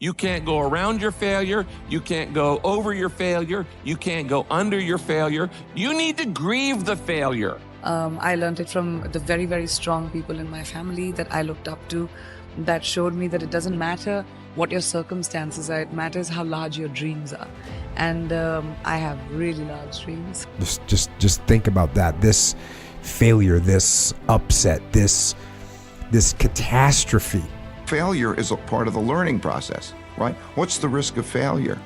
You can't go around your failure. You can't go over your failure. You can't go under your failure. You need to grieve the failure. I learned it from the very, very strong people in my family that I looked up to, that showed me that it doesn't matter what your circumstances are. It matters how large your dreams are. And I have really large dreams. Just think about that. This failure, this upset, this catastrophe. Failure is a part of the learning process, right? What's the risk of failure?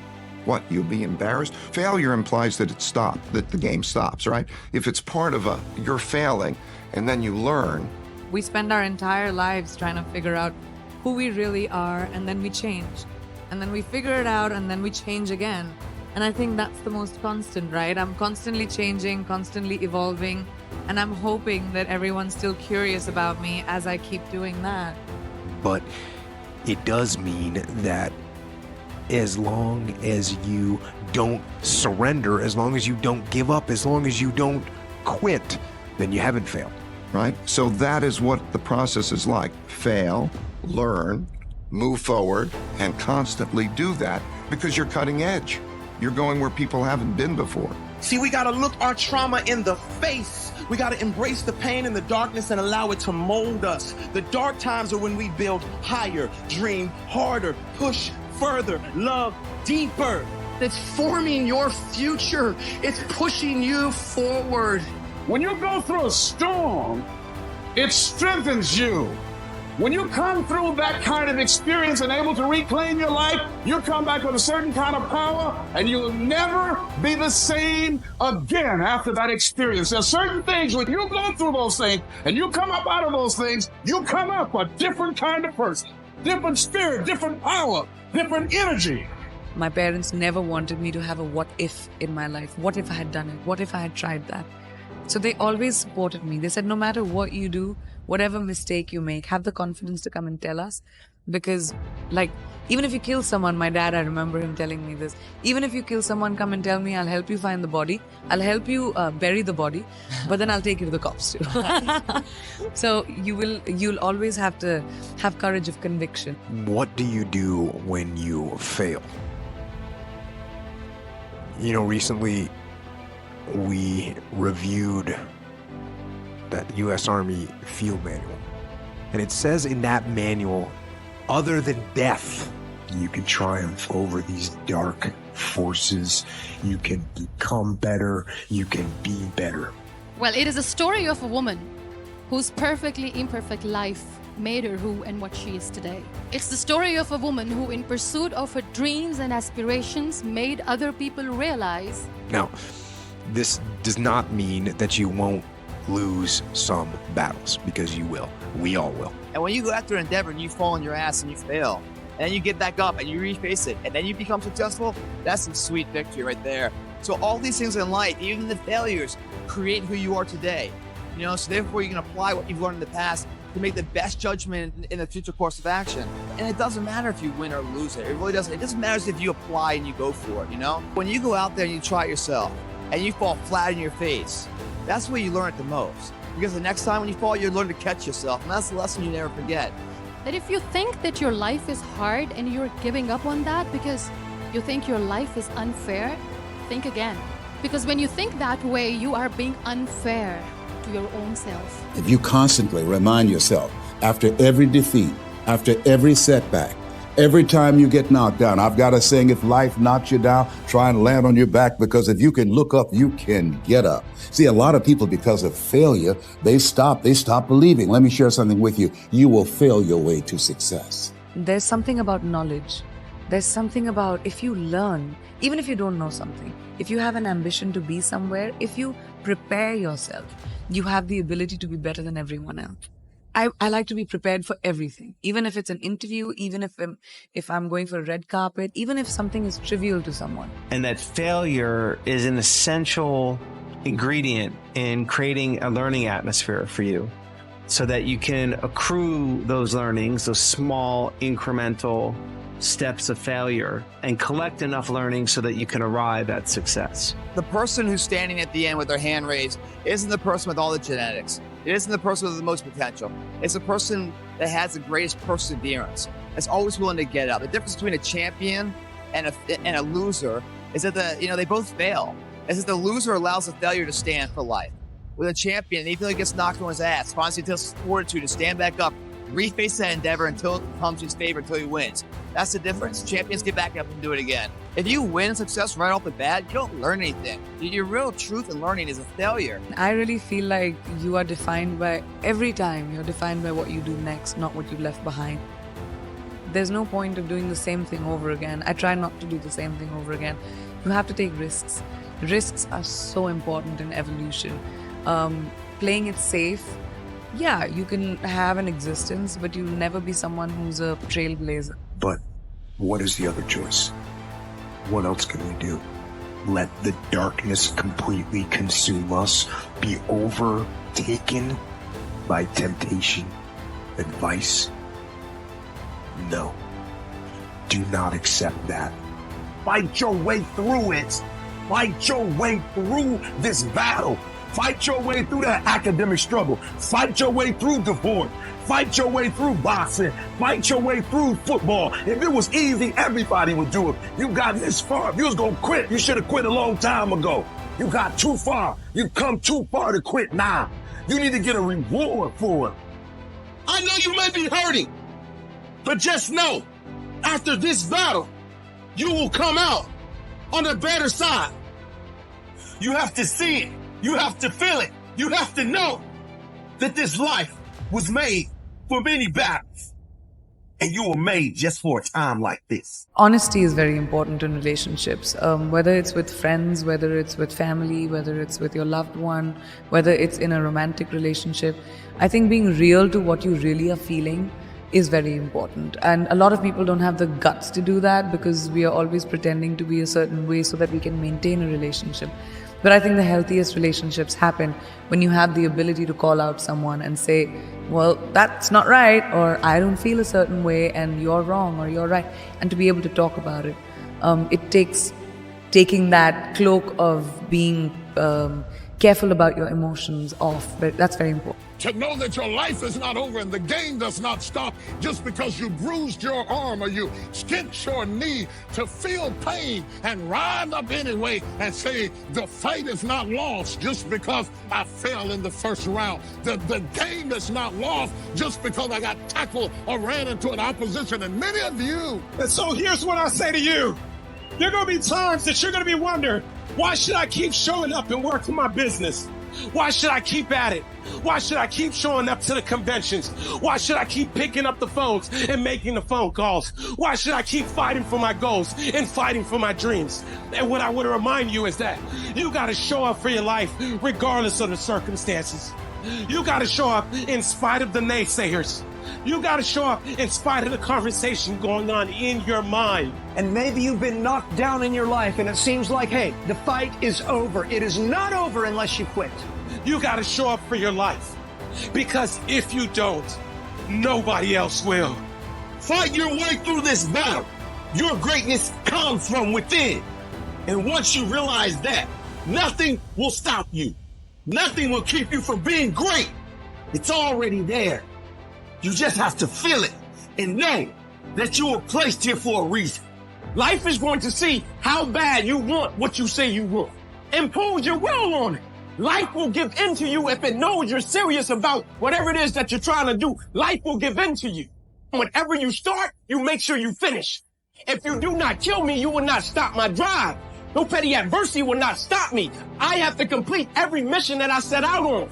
What, you'll be embarrassed? Failure implies that it stopped, that the game stops, right? If it's part of you're failing and then you learn. We spend our entire lives trying to figure out who we really are, and then we change. And then we figure it out, and then we change again. And I think that's the most constant, right? I'm constantly changing, constantly evolving, and I'm hoping that everyone's still curious about me as I keep doing that. But it does mean that as long as you don't surrender, as long as you don't give up, as long as you don't quit, then you haven't failed. Right? So that is what the process is like. Fail, learn, move forward, and constantly do that because you're cutting edge. You're going where people haven't been before. See, we gotta look our trauma in the face. We gotta embrace the pain and the darkness and allow it to mold us. The dark times are when we build higher, dream harder, push further, love deeper. It's forming your future. It's pushing you forward. When you go through a storm, it strengthens you. When you come through that kind of experience and able to reclaim your life, you come back with a certain kind of power, and you'll never be the same again after that experience. There's certain things when you go through those things and you come up out of those things, you come up a different kind of person, different spirit, different power, different energy. My parents never wanted me to have a what if in my life. What if I had done it? What if I had tried that? So they always supported me. They said, no matter what you do, whatever mistake you make, have the confidence to come and tell us. Because, like, even if you kill someone, my dad, I remember him telling me this, even if you kill someone, come and tell me, I'll help you find the body. I'll help you bury the body, but then I'll take you to the cops too. So you'll always have to have courage of conviction. What do you do when you fail? You know, recently we reviewed that U.S. Army field manual. And it says in that manual, other than death, you can triumph over these dark forces. You can become better. You can be better. Well, it is a story of a woman whose perfectly imperfect life made her who and what she is today. It's the story of a woman who, in pursuit of her dreams and aspirations, made other people realize. Now, this does not mean that you won't lose some battles, because you will. We all will. And when you go after an endeavor and you fall on your ass and you fail, and then you get back up and you reface it, and then you become successful, that's some sweet victory right there. So all these things in life, even the failures, create who you are today. You know, so therefore you can apply what you've learned in the past to make the best judgment in the future course of action. And it doesn't matter if you win or lose it. It really doesn't. It doesn't matter if you apply and you go for it, you know? When you go out there and you try it yourself and you fall flat in your face, that's where you learn it the most. Because the next time when you fall, you learn to catch yourself. And that's the lesson you never forget. That if you think that your life is hard and you're giving up on that because you think your life is unfair, think again. Because when you think that way, you are being unfair to your own self. If you constantly remind yourself, after every defeat, after every setback, every time you get knocked down, I've got a saying, if life knocks you down, try and land on your back, because if you can look up, you can get up. See, a lot of people, because of failure, they stop believing. Let me share something with you. You will fail your way to success. There's something about knowledge. There's something about if you learn, even if you don't know something, if you have an ambition to be somewhere, if you prepare yourself, you have the ability to be better than everyone else. I like to be prepared for everything, even if it's an interview, even if I'm going for a red carpet, even if something is trivial to someone. And that failure is an essential ingredient in creating a learning atmosphere for you so that you can accrue those learnings, those small incremental steps of failure, and collect enough learning so that you can arrive at success. The person who's standing at the end with their hand raised isn't the person with all the genetics. It isn't the person with the most potential. It's the person that has the greatest perseverance. that's always willing to get up. The difference between a champion and a loser is that they both fail. Is that the loser allows the failure to stand for life. With a champion, even though he gets knocked on his ass, finds the fortitude to stand back up, reface that endeavor until it becomes his favor, until he wins. That's the difference. Champions get back up and do it again. If you win success right off the bat, you don't learn anything. Your real truth in learning is a failure. I really feel like you are defined by, every time you're defined by what you do next, not what you left behind. There's no point of doing the same thing over again. I try not to do the same thing over again. You have to take risks. Risks are so important in evolution. Playing it safe, yeah, you can have an existence, but you'll never be someone who's a trailblazer. But what is the other choice? What else can we do? Let the darkness completely consume us, be overtaken by temptation, advice? No. Do not accept that. Fight your way through it. Fight your way through this battle. Fight your way through that academic struggle. Fight your way through divorce. Fight your way through boxing. Fight your way through football. If it was easy, everybody would do it. You got this far. If you was going to quit, you should have quit a long time ago. You got too far. You've come too far to quit now. You need to get a reward for it. I know you may be hurting, but just know, after this battle, you will come out on the better side. You have to see it. You have to feel it. You have to know that this life was made for many battles. And you were made just for a time like this. Honesty is very important in relationships, whether it's with friends, whether it's with family, whether it's with your loved one, whether it's in a romantic relationship. I think being real to what you really are feeling is very important. And a lot of people don't have the guts to do that because we are always pretending to be a certain way so that we can maintain a relationship. But I think the healthiest relationships happen when you have the ability to call out someone and say, well, that's not right, or I don't feel a certain way and you're wrong or you're right, and to be able to talk about it. It takes taking that cloak of being careful about your emotions off, but that's very important. To know that your life is not over and the game does not stop just because you bruised your arm or you skinched your knee, to feel pain and rise up anyway and say the fight is not lost just because I fell in the first round. The game is not lost just because I got tackled or ran into an opposition. And many of you. And so here's what I say to you. There are going to be times that you're going to be wondering, why should I keep showing up and working my business? Why should I keep at it? Why should I keep showing up to the conventions? Why should I keep picking up the phones and making the phone calls? Why should I keep fighting for my goals and fighting for my dreams? And what I want to remind you is that you got to show up for your life regardless of the circumstances. You got to show up in spite of the naysayers. You got to show up in spite of the conversation going on in your mind. And maybe you've been knocked down in your life and it seems like, hey, the fight is over. It is not over unless you quit. You got to show up for your life. Because if you don't, nobody else will. Fight your way through this battle. Your greatness comes from within. And once you realize that, nothing will stop you. Nothing will keep you from being great. It's already there. You just have to feel it and know that you were placed here for a reason. Life is going to see how bad you want what you say you want. Impose your will on it. Life will give in to you if it knows you're serious about whatever it is that you're trying to do. Life will give in to you. Whenever you start, you make sure you finish. If you do not kill me, you will not stop my drive. No petty adversity will not stop me. I have to complete every mission that I set out on.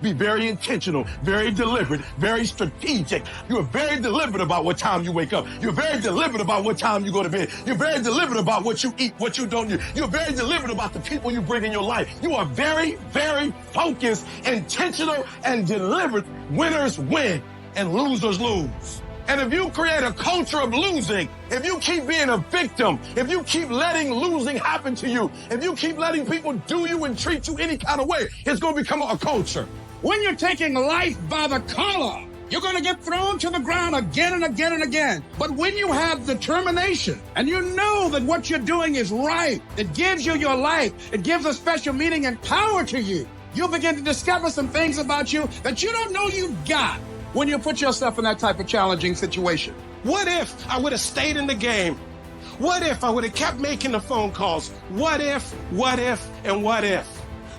Be very intentional, very deliberate, very strategic. You are very deliberate about what time you wake up. You're very deliberate about what time you go to bed. You're very deliberate about what you eat, what you don't eat. You're very deliberate about the people you bring in your life. You are very, very focused, intentional, and deliberate. Winners win and losers lose. And if you create a culture of losing, if you keep being a victim, if you keep letting losing happen to you, if you keep letting people do you and treat you any kind of way, it's going to become a culture. When you're taking life by the collar, you're going to get thrown to the ground again and again and again. But when you have determination and you know that what you're doing is right, it gives you your life, it gives a special meaning and power to you, you'll begin to discover some things about you that you don't know you've got when you put yourself in that type of challenging situation. What if I would have stayed in the game? What if I would have kept making the phone calls? What if, and what if?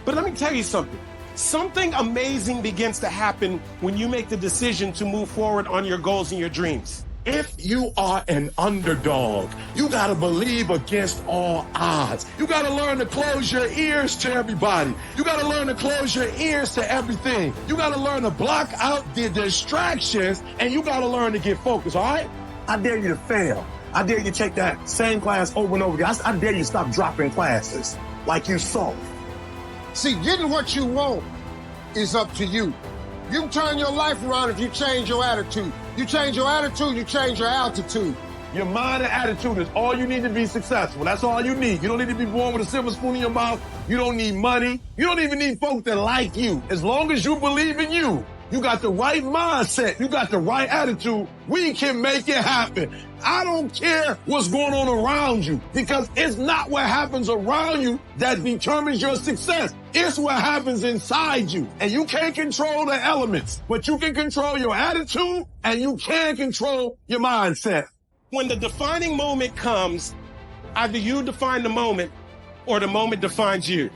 But let me tell you something. Something amazing begins to happen when you make the decision to move forward on your goals and your dreams. If you are an underdog, you gotta believe against all odds. You gotta learn to close your ears to everybody. You gotta learn to close your ears to everything. You gotta learn to block out the distractions, and you gotta learn to get focused, all right? I dare you to fail. I dare you to take that same class over and over again. I dare you to stop dropping classes like you saw. See, getting what you want is up to you. You can turn your life around if you change your attitude. You change your attitude, you change your altitude. Your mind and attitude is all you need to be successful. That's all you need. You don't need to be born with a silver spoon in your mouth. You don't need money. You don't even need folks that like you. As long as you believe in you, you got the right mindset, you got the right attitude, we can make it happen. I don't care what's going on around you, because it's not what happens around you that determines your success. It's what happens inside you. And you can't control the elements, but you can control your attitude and you can control your mindset. When the defining moment comes, either you define the moment or the moment defines you.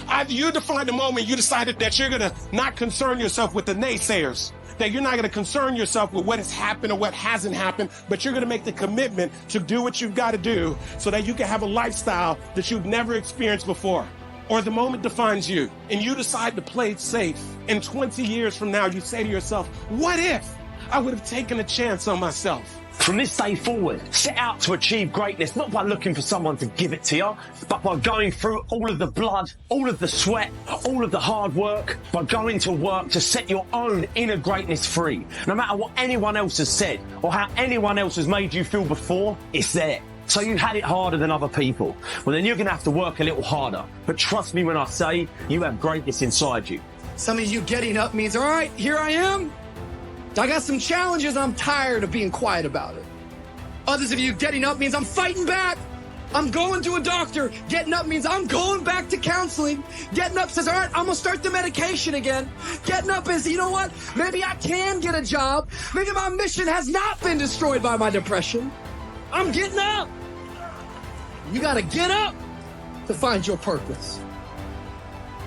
Either you define the moment, you decided that you're going to not concern yourself with the naysayers, that you're not going to concern yourself with what has happened or what hasn't happened, but you're going to make the commitment to do what you've got to do so that you can have a lifestyle that you've never experienced before. Or the moment defines you and you decide to play it safe. And 20 years from now, you say to yourself, what if I would have taken a chance on myself? From this day forward, set out to achieve greatness, not by looking for someone to give it to you, but by going through all of the blood, all of the sweat, all of the hard work, by going to work to set your own inner greatness free. No matter what anyone else has said or how anyone else has made you feel before, it's there. So you had it harder than other people. Well, then you're going to have to work a little harder. But trust me when I say you have greatness inside you. Some of you getting up means, all right, here I am. I got some challenges. I'm tired of being quiet about it. Others of you getting up means I'm fighting back. I'm going to a doctor. Getting up means I'm going back to counseling. Getting up says, all right, I'm going to start the medication again. Getting up is, you know what? Maybe I can get a job. Maybe my mission has not been destroyed by my depression. I'm getting up. You got to get up to find your purpose.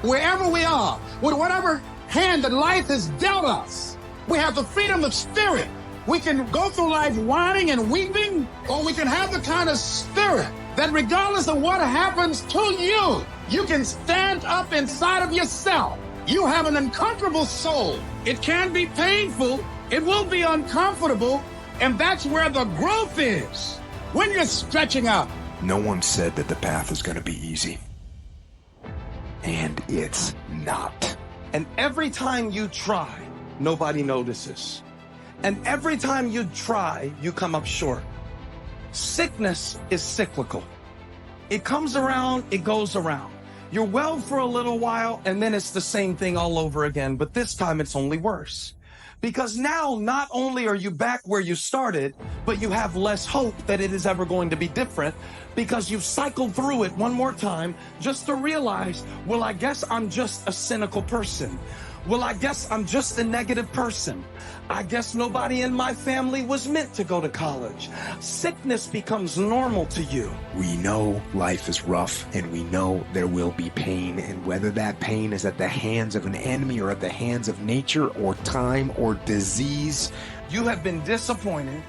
Wherever we are, with whatever hand that life has dealt us, we have the freedom of spirit. We can go through life whining and weeping, or we can have the kind of spirit that regardless of what happens to you, you can stand up inside of yourself. You have an uncomfortable soul. It can be painful. It will be uncomfortable. And that's where the growth is. When you're stretching out. No one said that the path is going to be easy. And it's not. And every time you try, nobody notices. And every time you try, you come up short. Sickness is cyclical. It comes around, it goes around. You're well for a little while, and then it's the same thing all over again, but this time it's only worse. Because now, not only are you back where you started, but you have less hope that it is ever going to be different, because you've cycled through it one more time just to realize, well, I guess I'm just a cynical person. Well, I guess I'm just a negative person. I guess nobody in my family was meant to go to college. Sickness becomes normal to you. We know life is rough, and we know there will be pain, and whether that pain is at the hands of an enemy or at the hands of nature or time or disease, you have been disappointed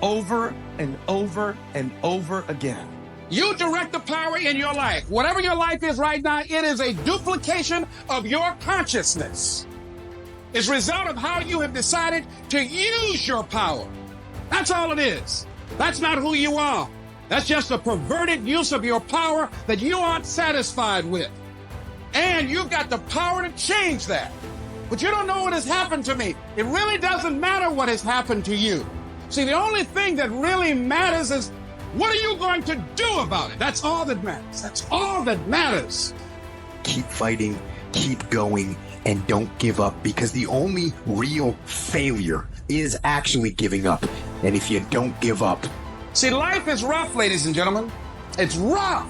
over and over and over again. You direct the power in your life. Whatever your life is right now, it is a duplication of your consciousness. It's a result of how you have decided to use your power. That's all it is. That's not who you are. That's just a perverted use of your power that you aren't satisfied with. And you've got the power to change that. But you don't know what has happened to me. It really doesn't matter what has happened to you. See, the only thing that really matters is, what are you going to do about it? That's all that matters. That's all that matters. Keep fighting, keep going, and don't give up, because the only real failure is actually giving up. And if you don't give up... See, life is rough, ladies and gentlemen. It's rough.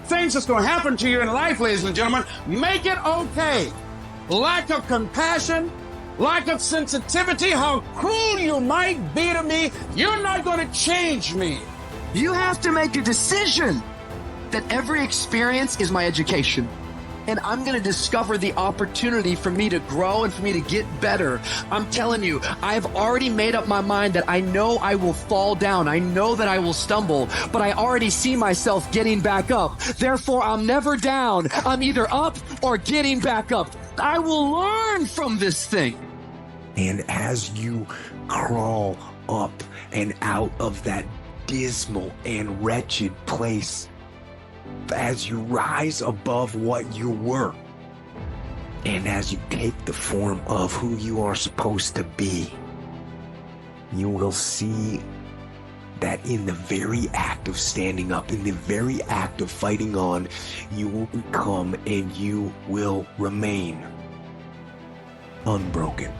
Things that's going to happen to you in life, ladies and gentlemen, make it okay. Lack of compassion, lack of sensitivity, how cruel you might be to me, you're not going to change me. You have to make a decision that every experience is my education. And I'm going to discover the opportunity for me to grow and for me to get better. I'm telling you, I've already made up my mind that I know I will fall down. I know that I will stumble, but I already see myself getting back up. Therefore, I'm never down. I'm either up or getting back up. I will learn from this thing. And as you crawl up and out of that dismal and wretched place, as you rise above what you were, and as you take the form of who you are supposed to be, you will see that in the very act of standing up, in the very act of fighting on, you will become and you will remain unbroken.